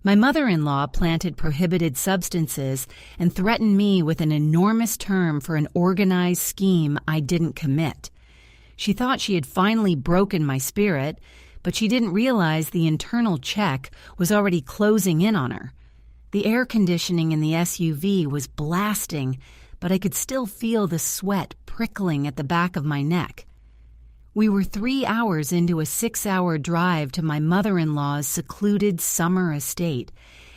My mother-in-law planted prohibited substances and threatened me with an enormous term for an organized scheme I didn't commit. She thought she had finally broken my spirit, but she didn't realize the internal check was already closing in on her. The air conditioning in the SUV was blasting, but I could still feel the sweat prickling at the back of my neck. We were 3 hours into a 6-hour drive to my mother-in-law's secluded summer estate,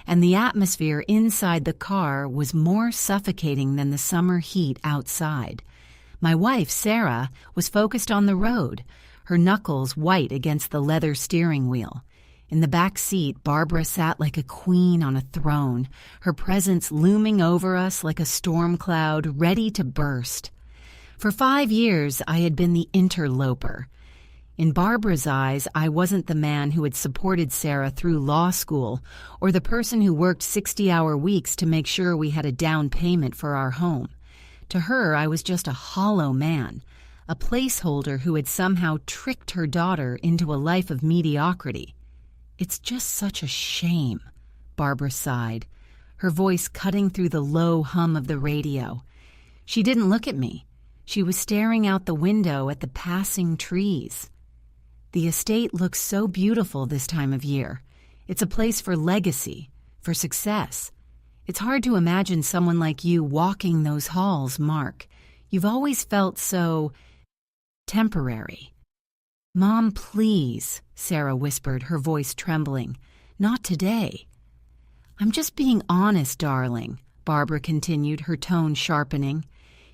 and the atmosphere inside the car was more suffocating than the summer heat outside. My wife, Sarah, was focused on the road, her knuckles white against the leather steering wheel. In the back seat, Barbara sat like a queen on a throne, her presence looming over us like a storm cloud ready to burst. For 5 years, I had been the interloper. In Barbara's eyes, I wasn't the man who had supported Sarah through law school or the person who worked 60-hour weeks to make sure we had a down payment for our home. To her, I was just a hollow man, a placeholder who had somehow tricked her daughter into a life of mediocrity. "It's just such a shame," Barbara sighed, her voice cutting through the low hum of the radio. She didn't look at me. She was staring out the window at the passing trees. "The estate looks so beautiful this time of year. It's a place for legacy, for success. It's hard to imagine someone like you walking those halls, Mark. You've always felt so temporary." "Mom, please," Sarah whispered, her voice trembling. "Not today." "I'm just being honest, darling," Barbara continued, her tone sharpening.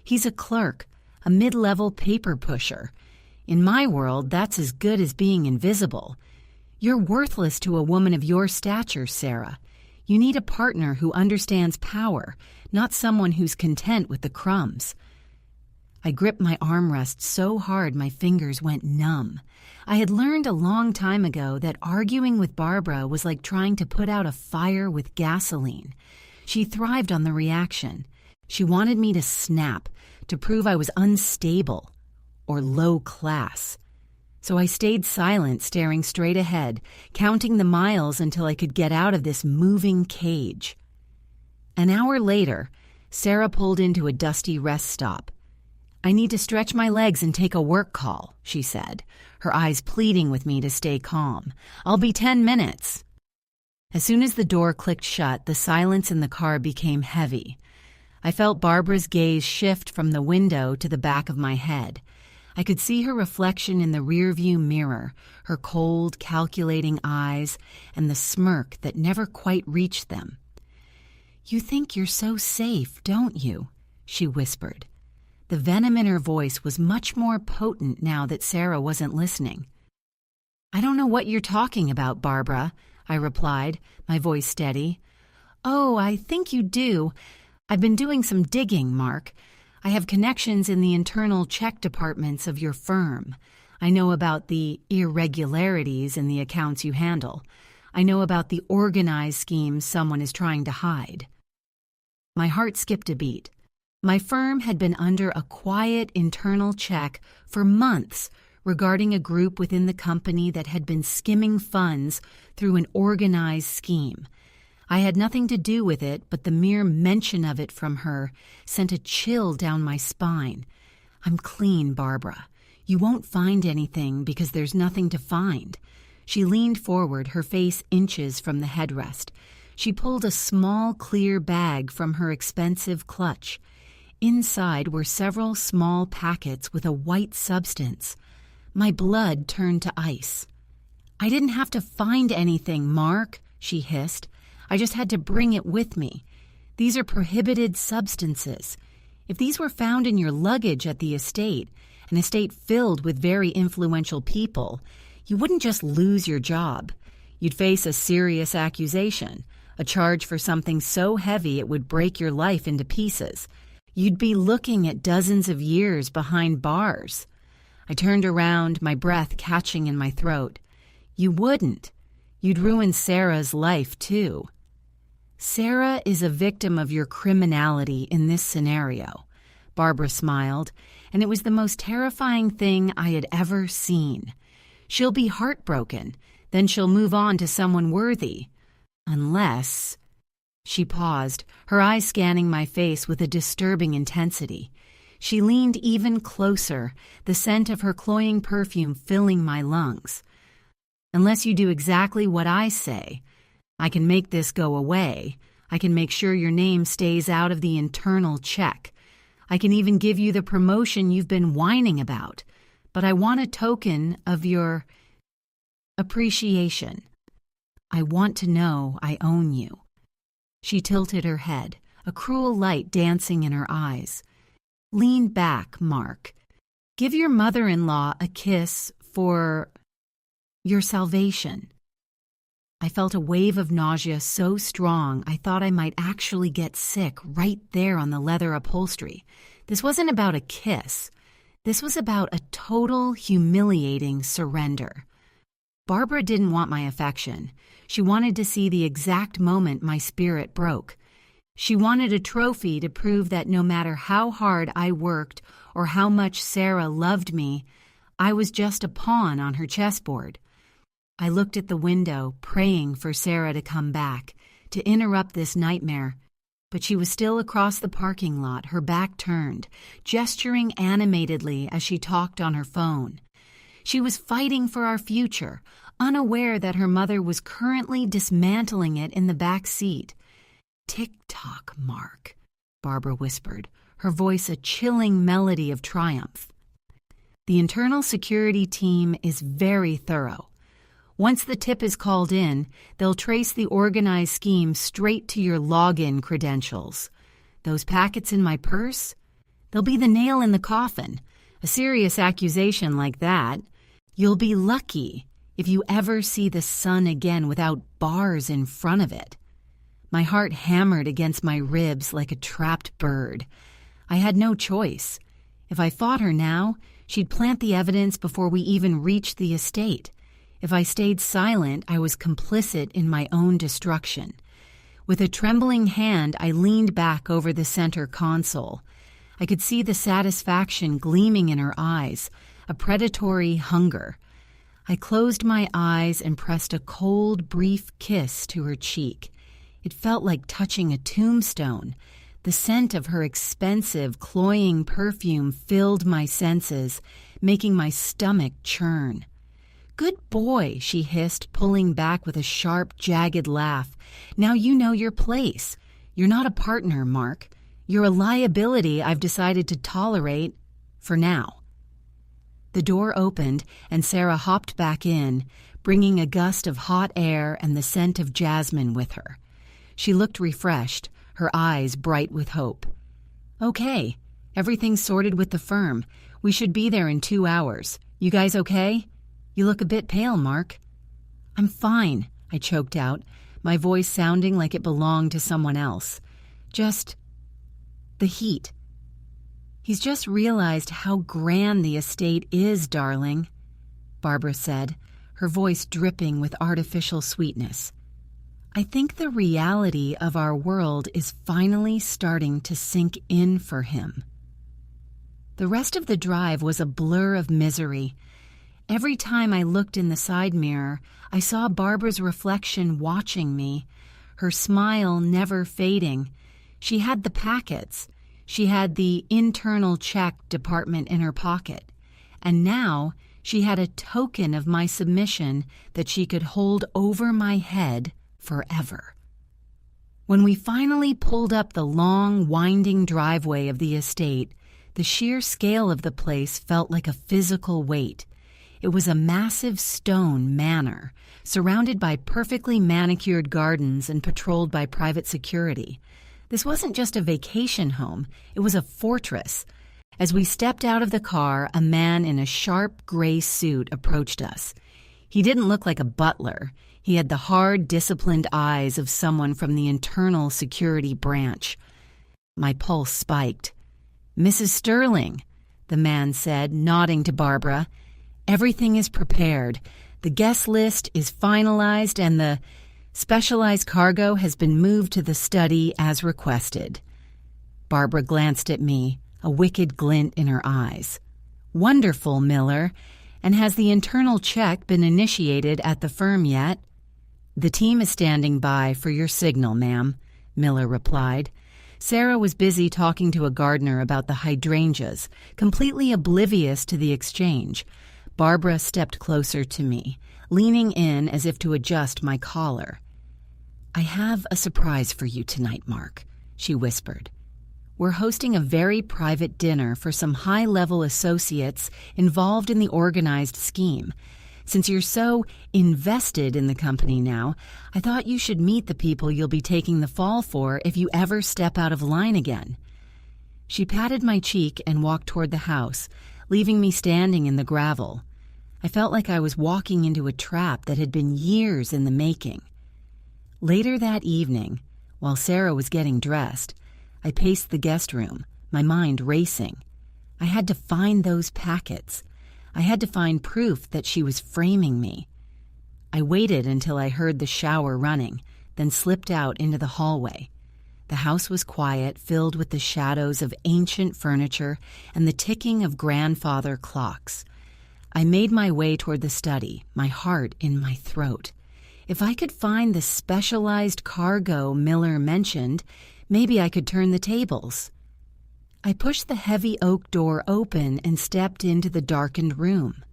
"He's a clerk, a mid-level paper pusher. In my world, that's as good as being invisible. You're worthless to a woman of your stature, Sarah. You need a partner who understands power, not someone who's content with the crumbs." I gripped my armrest so hard my fingers went numb. I had learned a long time ago that arguing with Barbara was like trying to put out a fire with gasoline. She thrived on the reaction. She wanted me to snap, to prove I was unstable or low class. So I stayed silent, staring straight ahead, counting the miles until I could get out of this moving cage. An hour later, Sarah pulled into a dusty rest stop. "I need to stretch my legs and take a work call," she said, her eyes pleading with me to stay calm. "I'll be 10 minutes. As soon as the door clicked shut, the silence in the car became heavy. I felt Barbara's gaze shift from the window to the back of my head. I could see her reflection in the rearview mirror, her cold, calculating eyes, and the smirk that never quite reached them. "You think you're so safe, don't you?" she whispered. The venom in her voice was much more potent now that Sarah wasn't listening. "I don't know what you're talking about, Barbara," I replied, my voice steady. "Oh, I think you do. I've been doing some digging, Mark. I have connections in the internal check departments of your firm. I know about the irregularities in the accounts you handle. I know about the organized schemes someone is trying to hide." My heart skipped a beat. My firm had been under a quiet internal check for months regarding a group within the company that had been skimming funds through an organized scheme. I had nothing to do with it, but the mere mention of it from her sent a chill down my spine. "I'm clean, Barbara. You won't find anything because there's nothing to find." She leaned forward, her face inches from the headrest. She pulled a small, clear bag from her expensive clutch. Inside were several small packets with a white substance. My blood turned to ice. "I didn't have to find anything, Mark," she hissed. "I just had to bring it with me. These are prohibited substances. If these were found in your luggage at the estate, an estate filled with very influential people, you wouldn't just lose your job. You'd face a serious accusation, a charge for something so heavy it would break your life into pieces. You'd be looking at dozens of years behind bars." I turned around, my breath catching in my throat. "You wouldn't. You'd ruin Sarah's life, too." "Sarah is a victim of your criminality in this scenario," Barbara smiled, and it was the most terrifying thing I had ever seen. "She'll be heartbroken, then she'll move on to someone worthy. Unless... She paused, her eyes scanning my face with a disturbing intensity. She leaned even closer, the scent of her cloying perfume filling my lungs. Unless you do exactly what I say, I can make this go away. I can make sure your name stays out of the internal check. I can even give you the promotion you've been whining about. But I want a token of your appreciation. I want to know I own you. She tilted her head, a cruel light dancing in her eyes. Lean back, Mark. Give your mother-in-law a kiss for your salvation. I felt a wave of nausea so strong I thought I might actually get sick right there on the leather upholstery. This wasn't about a kiss. This was about a total, humiliating surrender. Barbara didn't want my affection. She wanted to see the exact moment my spirit broke. She wanted a trophy to prove that no matter how hard I worked or how much Sarah loved me, I was just a pawn on her chessboard. I looked at the window, praying for Sarah to come back, to interrupt this nightmare. But she was still across the parking lot, her back turned, gesturing animatedly as she talked on her phone. She was fighting for our future, unaware that her mother was currently dismantling it in the back seat. "Tick-tock, Mark," Barbara whispered, her voice a chilling melody of triumph. The internal security team is very thorough. Once the tip is called in, they'll trace the organized scheme straight to your login credentials. Those packets in my purse? They'll be the nail in the coffin. A serious accusation like that. You'll be lucky if you ever see the sun again without bars in front of it. My heart hammered against my ribs like a trapped bird. I had no choice. If I fought her now, she'd plant the evidence before we even reached the estate. If I stayed silent, I was complicit in my own destruction. With a trembling hand, I leaned back over the center console. I could see the satisfaction gleaming in her eyes, a predatory hunger. I closed my eyes and pressed a cold, brief kiss to her cheek. It felt like touching a tombstone. The scent of her expensive, cloying perfume filled my senses, making my stomach churn. "Good boy," she hissed, pulling back with a sharp, jagged laugh. "Now you know your place. You're not a partner, Mark. You're a liability I've decided to tolerate for now." The door opened, and Sarah hopped back in, bringing a gust of hot air and the scent of jasmine with her. She looked refreshed, her eyes bright with hope. "Okay, everything's sorted with the firm. We should be there in 2 hours. You guys okay? You look a bit pale, Mark." "I'm fine," I choked out, my voice sounding like it belonged to someone else. "Just the heat." "He's just realized how grand the estate is, darling," Barbara said, her voice dripping with artificial sweetness. "I think the reality of our world is finally starting to sink in for him." The rest of the drive was a blur of misery. Every time I looked in the side mirror, I saw Barbara's reflection watching me, her smile never fading. She had the packets. She had the internal check department in her pocket. And now she had a token of my submission that she could hold over my head forever. When we finally pulled up the long, winding driveway of the estate, the sheer scale of the place felt like a physical weight. It was a massive stone manor, surrounded by perfectly manicured gardens and patrolled by private security. This wasn't just a vacation home, it was a fortress. As we stepped out of the car, a man in a sharp gray suit approached us. He didn't look like a butler. He had the hard, disciplined eyes of someone from the internal security branch. My pulse spiked. "Mrs. Sterling," the man said, nodding to Barbara. "Everything is prepared. The guest list is finalized and the specialized cargo has been moved to the study as requested." Barbara glanced at me, a wicked glint in her eyes. "Wonderful, Miller. And has the internal check been initiated at the firm yet?" "The team is standing by for your signal, ma'am," Miller replied. Sarah was busy talking to a gardener about the hydrangeas, completely oblivious to the exchange. Barbara stepped closer to me, leaning in as if to adjust my collar. "I have a surprise for you tonight, Mark," she whispered. "We're hosting a very private dinner for some high-level associates involved in the organized scheme. Since you're so invested in the company now, I thought you should meet the people you'll be taking the fall for if you ever step out of line again." She patted my cheek and walked toward the house, leaving me standing in the gravel. I felt like I was walking into a trap that had been years in the making. Later that evening, while Sarah was getting dressed, I paced the guest room, my mind racing. I had to find those packets. I had to find proof that she was framing me. I waited until I heard the shower running, then slipped out into the hallway. The house was quiet, filled with the shadows of ancient furniture and the ticking of grandfather clocks. I made my way toward the study, my heart in my throat. If I could find the specialized cargo Miller mentioned, maybe I could turn the tables. I pushed the heavy oak door open and stepped into the darkened room.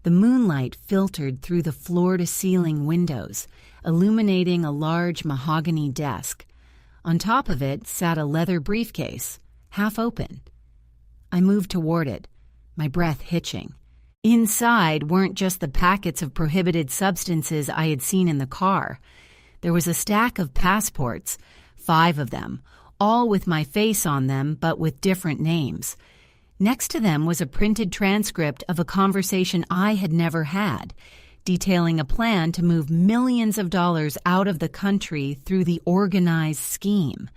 The moonlight filtered through the floor-to-ceiling windows, illuminating a large mahogany desk. On top of it sat a leather briefcase, half open. I moved toward it, my breath hitching. Inside weren't just the packets of prohibited substances I had seen in the car. There was a stack of passports, 5 of them, all with my face on them but with different names. Next to them was a printed transcript of a conversation I had never had, detailing a plan to move millions of dollars out of the country through the organized scheme.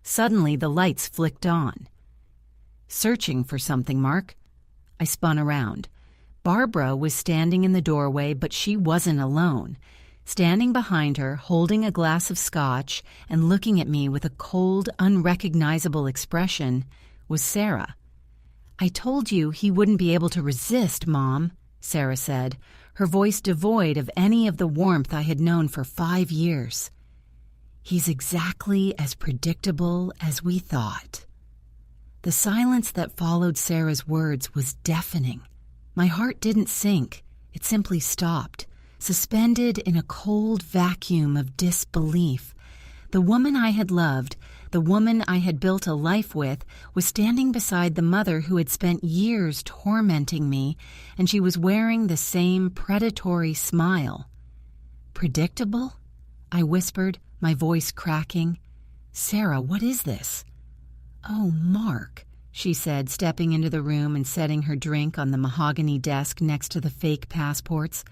Suddenly the lights flicked on. "Searching for something, Mark?" I spun around. Barbara was standing in the doorway, but she wasn't alone. Standing behind her, holding a glass of scotch and looking at me with a cold, unrecognizable expression, was Sarah. "I told you he wouldn't be able to resist, Mom," Sarah said, her voice devoid of any of the warmth I had known for 5 years. "He's exactly as predictable as we thought." The silence that followed Sarah's words was deafening. My heart didn't sink. It simply stopped, suspended in a cold vacuum of disbelief. The woman I had loved, the woman I had built a life with, was standing beside the mother who had spent years tormenting me, and she was wearing the same predatory smile. "Predictable?" I whispered, my voice cracking. "Sarah, what is this?" "Oh, Mark," she said, stepping into the room and setting her drink on the mahogany desk next to the fake passports.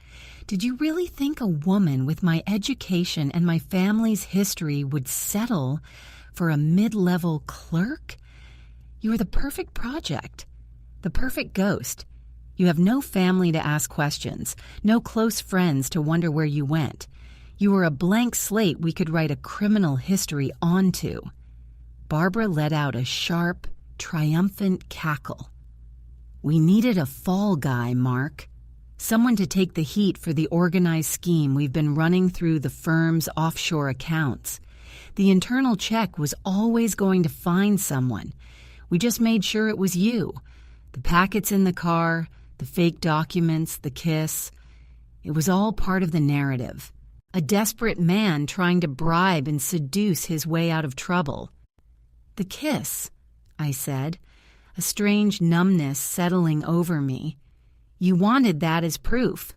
"Did you really think a woman with my education and my family's history would settle for a mid-level clerk? You are the perfect project, the perfect ghost. You have no family to ask questions, no close friends to wonder where you went. You are a blank slate we could write a criminal history onto." Barbara let out a sharp, triumphant cackle. "We needed a fall guy, Mark. Someone to take the heat for the organized scheme we've been running through the firm's offshore accounts. The internal check was always going to find someone. We just made sure it was you. The packets in the car, the fake documents, the kiss. It was all part of the narrative. A desperate man trying to bribe and seduce his way out of trouble." "The kiss," I said, a strange numbness settling over me. "You wanted that as proof."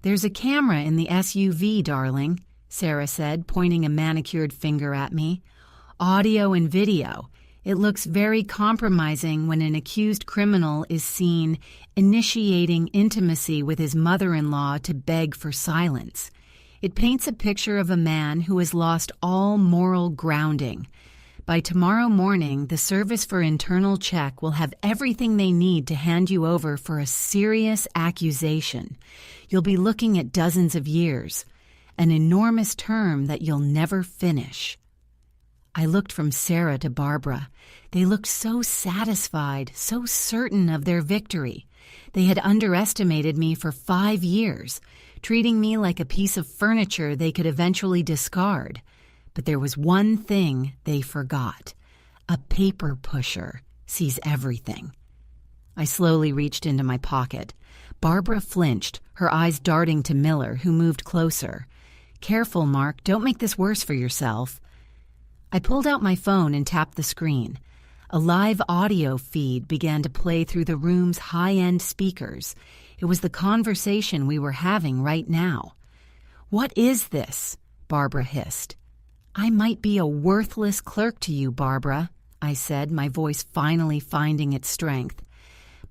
"There's a camera in the SUV, darling," Sarah said, pointing a manicured finger at me. "Audio and video. It looks very compromising when an accused criminal is seen initiating intimacy with his mother-in-law to beg for silence. It paints a picture of a man who has lost all moral grounding. By tomorrow morning, the Service for Internal Check will have everything they need to hand you over for a serious accusation. You'll be looking at dozens of years, an enormous term that you'll never finish." I looked from Sarah to Barbara. They looked so satisfied, so certain of their victory. They had underestimated me for 5 years, treating me like a piece of furniture they could eventually discard. But there was one thing they forgot. A paper pusher sees everything. I slowly reached into my pocket. Barbara flinched, her eyes darting to Miller, who moved closer. "Careful, Mark, don't make this worse for yourself." I pulled out my phone and tapped the screen. A live audio feed began to play through the room's high-end speakers. It was the conversation we were having right now. "What is this?" Barbara hissed. "I might be a worthless clerk to you, Barbara," I said, my voice finally finding its strength.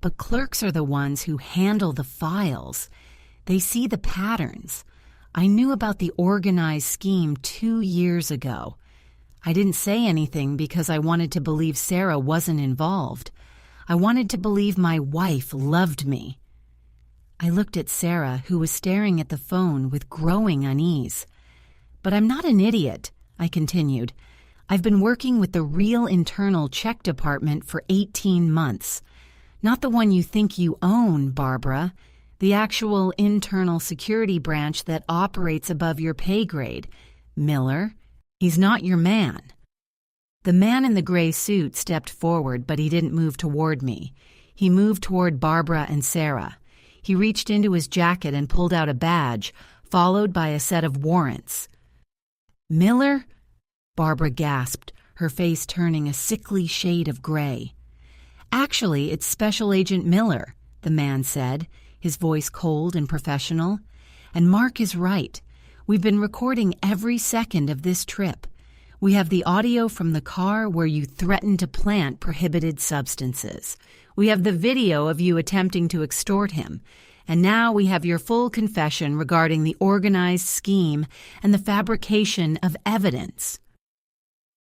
"But clerks are the ones who handle the files. They see the patterns. I knew about the organized scheme 2 years ago. I didn't say anything because I wanted to believe Sarah wasn't involved. I wanted to believe my wife loved me." I looked at Sarah, who was staring at the phone with growing unease. "But I'm not an idiot," I continued. "I've been working with the real internal check department for 18 months. Not the one you think you own, Barbara. The actual internal security branch that operates above your pay grade. Miller, he's not your man." The man in the gray suit stepped forward, but he didn't move toward me. He moved toward Barbara and Sarah. He reached into his jacket and pulled out a badge, followed by a set of warrants. "Miller?" Barbara gasped, her face turning a sickly shade of gray. "Actually, it's Special Agent Miller," the man said, his voice cold and professional. "And Mark is right. We've been recording every second of this trip. We have the audio from the car where you threatened to plant prohibited substances. We have the video of you attempting to extort him. And now we have your full confession regarding the organized scheme and the fabrication of evidence."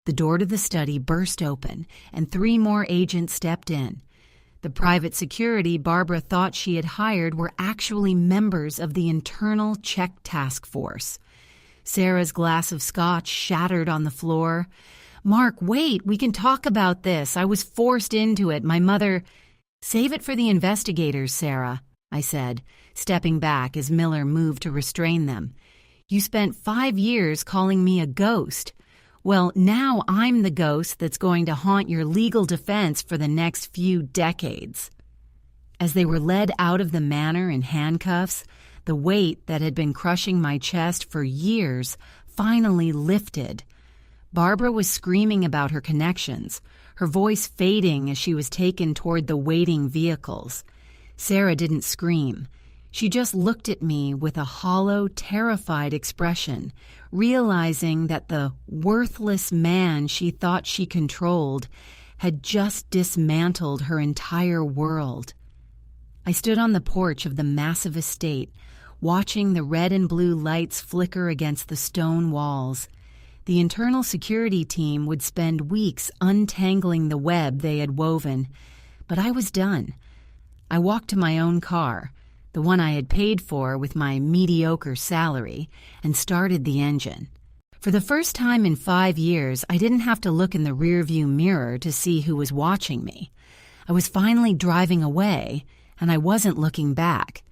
The door to the study burst open, and 3 more agents stepped in. The private security Barbara thought she had hired were actually members of the Internal Check Task Force. Sarah's glass of scotch shattered on the floor. "Mark, wait, we can talk about this. I was forced into it. My mother—" "Save it for the investigators, Sarah," I said, stepping back as Miller moved to restrain them. "You spent 5 years calling me a ghost. Well, now I'm the ghost that's going to haunt your legal defense for the next few decades." As they were led out of the manor in handcuffs, the weight that had been crushing my chest for years finally lifted. Barbara was screaming about her connections, her voice fading as she was taken toward the waiting vehicles. Sarah didn't scream. She just looked at me with a hollow, terrified expression, realizing that the worthless man she thought she controlled had just dismantled her entire world. I stood on the porch of the massive estate, watching the red and blue lights flicker against the stone walls. The internal security team would spend weeks untangling the web they had woven, but I was done. I walked to my own car, the one I had paid for with my mediocre salary, and started the engine. For the first time in 5 years, I didn't have to look in the rearview mirror to see who was watching me. I was finally driving away, and I wasn't looking back.